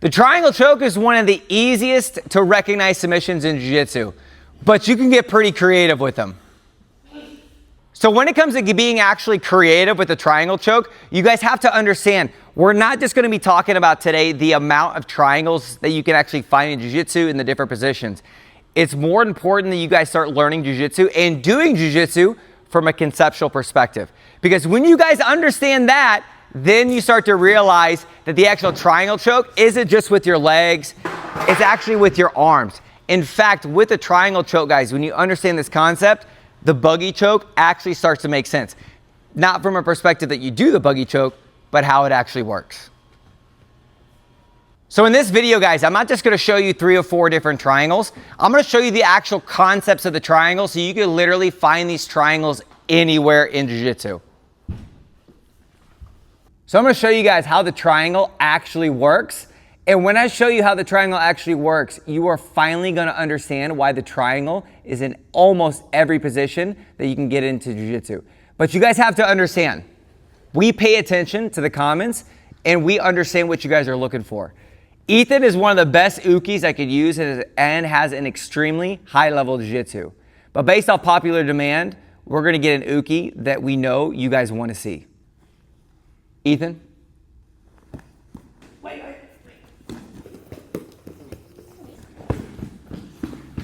The triangle choke is one of the easiest to recognize submissions in jiu-jitsu, but you can get pretty creative with them. So when it comes to being actually creative with the triangle choke, you guys have to understand, we're not just going to be talking about today the amount of triangles that you can actually find in jiu-jitsu in the different positions. It's more important that you guys start learning jiu-jitsu and doing jiu-jitsu from a conceptual perspective. Because when you guys understand that, then you start to realize that the actual triangle choke isn't just with your legs, it's actually with your arms. In fact, with the triangle choke, guys, when you understand this concept, the buggy choke actually starts to make sense. Not from a perspective that you do the buggy choke, but how it actually works. So in this video, guys, I'm not just going to show you 3 or 4 different triangles. I'm going to show you the actual concepts of the triangle so you can literally find these triangles anywhere in jiu-jitsu. So I'm going to show you guys how the triangle actually works. And when I show you how the triangle actually works, you are finally going to understand why the triangle is in almost every position that you can get into jiu-jitsu. But you guys have to understand, we pay attention to the comments and we understand what you guys are looking for. Ethan is one of the best ukis I could use and has an extremely high level of jiu-jitsu. But based off popular demand, we're going to get an uki that we know you guys want to see. Ethan? Wait.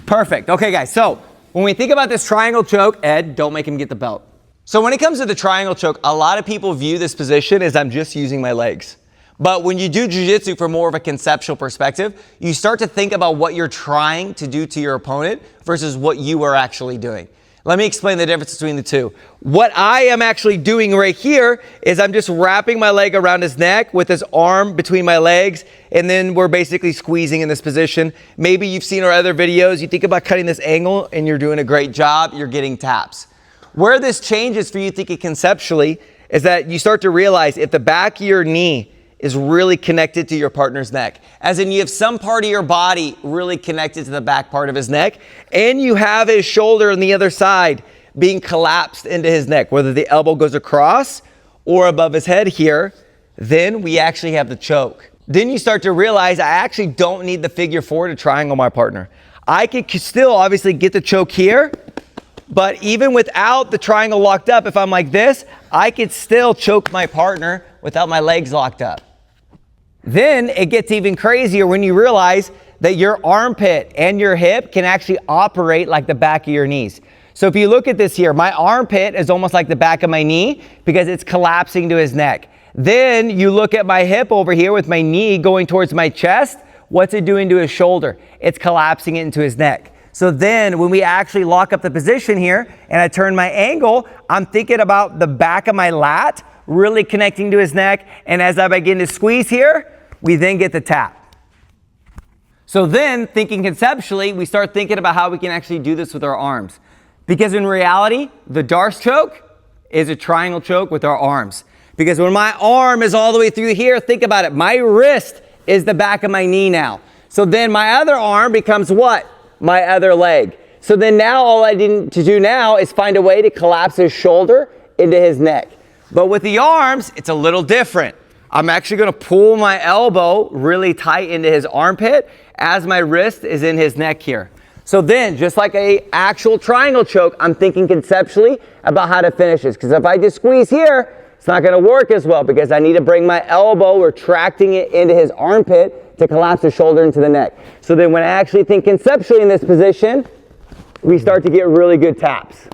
Perfect. Okay, guys, so when we think about this triangle choke, Ed, don't make him get the belt. So when it comes to the triangle choke, a lot of people view this position as I'm just using my legs. But when you do jiu-jitsu from more of a conceptual perspective, you start to think about what you're trying to do to your opponent versus what you are actually doing. Let me explain the difference between the two. What I am actually doing right here is I'm just wrapping my leg around his neck with his arm between my legs, and then we're basically squeezing in this position. Maybe you've seen our other videos. You think about cutting this angle and you're doing a great job. You're getting taps. Where this changes for you thinking conceptually is that you start to realize if the back of your knee is really connected to your partner's neck. As in you have some part of your body really connected to the back part of his neck, and you have his shoulder on the other side being collapsed into his neck, whether the elbow goes across or above his head here, then we actually have the choke. Then you start to realize I actually don't need the figure 4 to triangle my partner. I could still obviously get the choke here, but even without the triangle locked up, if I'm like this, I could still choke my partner without my legs locked up. Then it gets even crazier when you realize that your armpit and your hip can actually operate like the back of your knees. So if you look at this here, my armpit is almost like the back of my knee because it's collapsing to his neck. Then you look at my hip over here with my knee going towards my chest. What's it doing to his shoulder? It's collapsing it into his neck. So then when we actually lock up the position here and I turn my angle, I'm thinking about the back of my lat really connecting to his neck. And as I begin to squeeze here, we then get the tap. So then, thinking conceptually, we start thinking about how we can actually do this with our arms. Because in reality, the Darce choke is a triangle choke with our arms. Because when my arm is all the way through here, think about it, my wrist is the back of my knee now. So then my other arm becomes what? My other leg. So then now all I need to do now is find a way to collapse his shoulder into his neck. But with the arms, it's a little different. I'm actually going to pull my elbow really tight into his armpit as my wrist is in his neck here. So then, just like an actual triangle choke, I'm thinking conceptually about how to finish this. Because if I just squeeze here, it's not going to work as well because I need to bring my elbow, retracting it into his armpit to collapse the shoulder into the neck. So then when I actually think conceptually in this position, we start to get really good taps.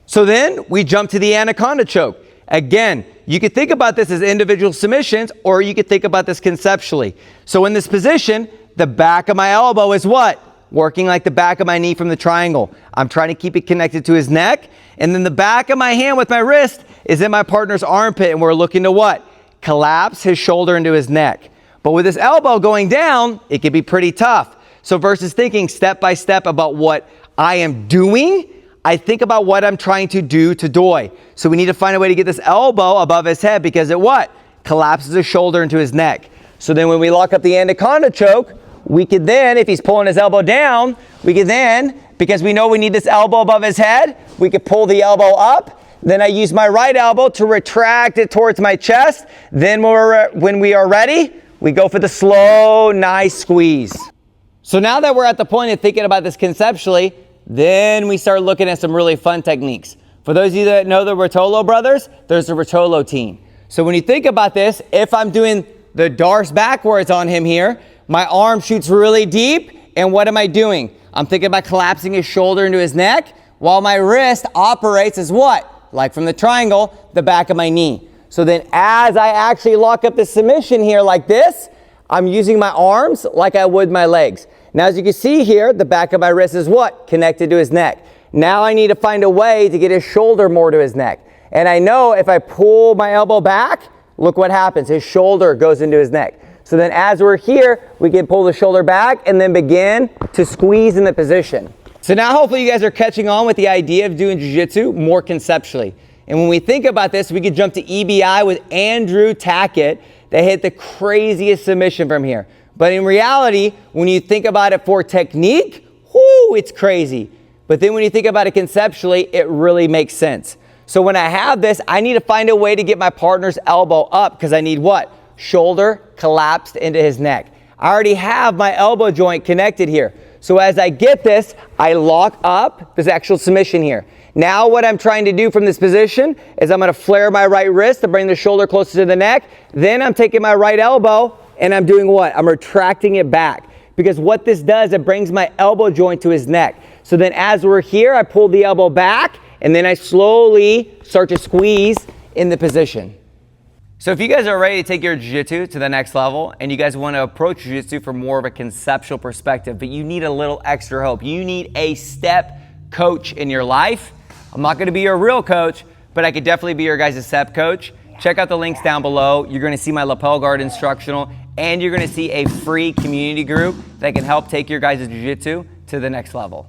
So then we jump to the anaconda choke. Again, you could think about this as individual submissions, or you could think about this conceptually. So in this position, the back of my elbow is what? Working like the back of my knee from the triangle. I'm trying to keep it connected to his neck. And then the back of my hand with my wrist is in my partner's armpit, and we're looking to what? Collapse his shoulder into his neck. But with this elbow going down, it can be pretty tough. So versus thinking step by step about what I am doing, I think about what I'm trying to do to Doi. So we need to find a way to get this elbow above his head because it what? Collapses his shoulder into his neck. So then when we lock up the anaconda choke, we could then, if he's pulling his elbow down, we could then, because we know we need this elbow above his head, we could pull the elbow up. Then I use my right elbow to retract it towards my chest. Then when we are ready, we go for the slow, nice squeeze. So now that we're at the point of thinking about this conceptually, then we start looking at some really fun techniques. For those of you that know the Rotolo brothers, there's the Rotolo team. So when you think about this, if I'm doing the Darce backwards on him here, my arm shoots really deep, and what am I doing? I'm thinking about collapsing his shoulder into his neck, while my wrist operates as what? Like from the triangle, the back of my knee. So then as I actually lock up the submission here like this, I'm using my arms like I would my legs. Now as you can see here, the back of my wrist is what? Connected to his neck. Now I need to find a way to get his shoulder more to his neck. And I know if I pull my elbow back, look what happens. His shoulder goes into his neck. So then as we're here, we can pull the shoulder back and then begin to squeeze in the position. So now hopefully you guys are catching on with the idea of doing jiu-jitsu more conceptually. And when we think about this, we could jump to EBI with Andrew Tackett that hit the craziest submission from here. But in reality, when you think about it for technique, whoo, it's crazy. But then when you think about it conceptually, it really makes sense. So when I have this, I need to find a way to get my partner's elbow up because I need what? Shoulder collapsed into his neck. I already have my elbow joint connected here. So as I get this, I lock up this actual submission here. Now what I'm trying to do from this position is I'm going to flare my right wrist to bring the shoulder closer to the neck. Then I'm taking my right elbow and I'm doing what? I'm retracting it back. Because what this does, it brings my elbow joint to his neck. So then as we're here, I pull the elbow back and then I slowly start to squeeze in the position. So if you guys are ready to take your jiu-jitsu to the next level and you guys want to approach jiu-jitsu from more of a conceptual perspective, but you need a little extra help, you need a step coach in your life. I'm not going to be your real coach, but I could definitely be your guys' step coach. Check out the links down below. You're going to see my lapel guard instructional and you're going to see a free community group that can help take your guys' jiu-jitsu to the next level.